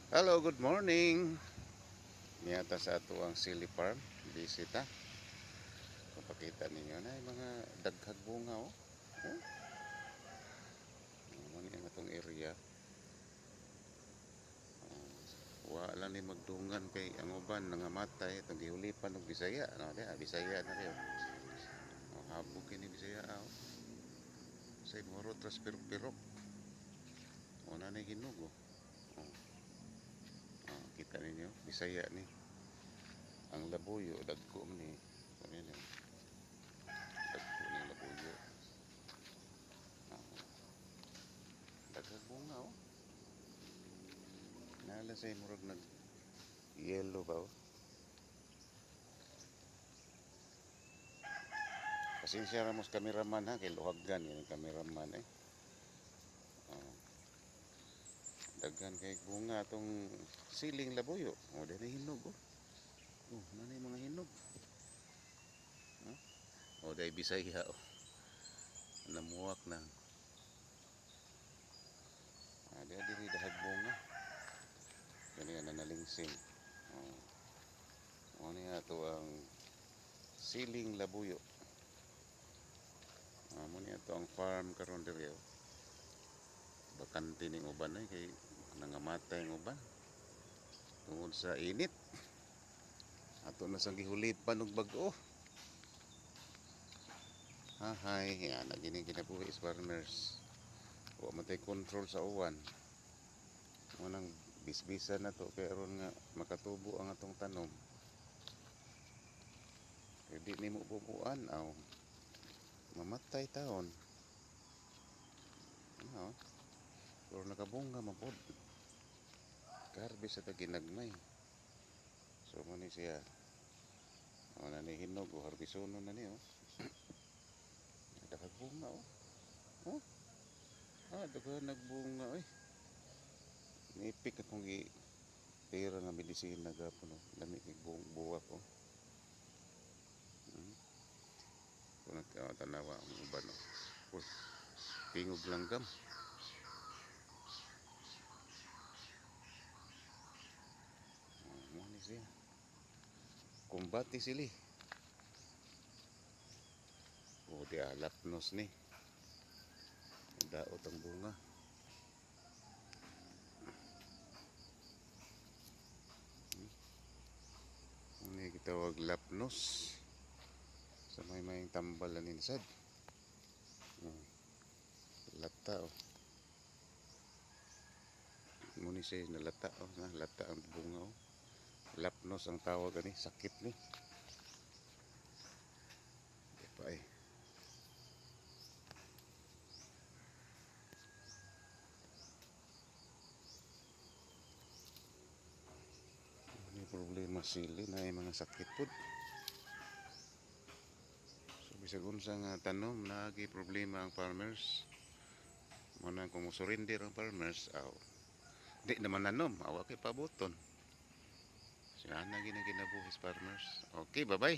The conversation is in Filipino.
Hello, good morning. Niyata sa ato ang Silly Farm. Bisita. Kung pakita ninyo na yung mga daghag bunga oh. Oh, ano yung atong area. Wala ni magdungan kay ang uban nangamatay itong gihulipan ng Bisaya. Ano, Bisaya na rin. Oh, habog kini Bisaya oh. Sa moro tras pirok-pirok. O na hinog oh. Oh, kita ninyo, Bisaya ni. Ang labuyo, dagko ni. Sabi niyo, dagko ni labuyo. Daghag bunga oh. Nala sa murag nag yellow ba oh. Pasensya ramos kameraman ha kay luhaggan yung kameraman eh. Oh, daghan kay bunga atong siling labuyo. Oh, dili hinog oh. Oh, nanay mga hinog. Huh? Oh, dai Bisaya oh. Namuwak na. Diri dahag bunga. Kani nga nalingsing. Oh. Ano nga to ang siling labuyo. Amo niya to ang farm karon diri oh. Bakante ning uban ay kay nangamatay ang uban tungod sa init. Ato na sang gihulipan og bag-o. Hahay, yan na gini kinabuhi is farmers. Wa man tay control sa uwan. Manang bisbisa na to kay aron nga makatubo ang atong tanom. Kay di nimo bubuan aw mamatay taon. Ano? Pero nakabunga mapod. Karbis sa ginagmay. So mo ni siya. Wala ni hinog o harbisonon na niyo. Daghag bunga oh. Oh. Daghag nagbunga oy. Nipik akong gi pera nga medisina gapon oh. Lami kay buwak oh. Kung nagtanawa ang uban oh. Oh. Tingog langgam. Mo ni siya. Kumbati sili. O di lapnos ni. Daot ang bunga. Ini gitawag lapnos. Sa may tambal na ninsad. Lata oh. Muni siya nalata oh. Lata ang bunga oh. Lapnos ang tawag ani. Sakit ni. Pa eh. May problema sili na ay mga sakit po. So bisag unsa nga tanom naagi problema ang farmers. Muna kung surrender ang farmers aw. Di naman nanom, awa kay pabuton. Siya na ginabuhis farmers. Okay, bye-bye.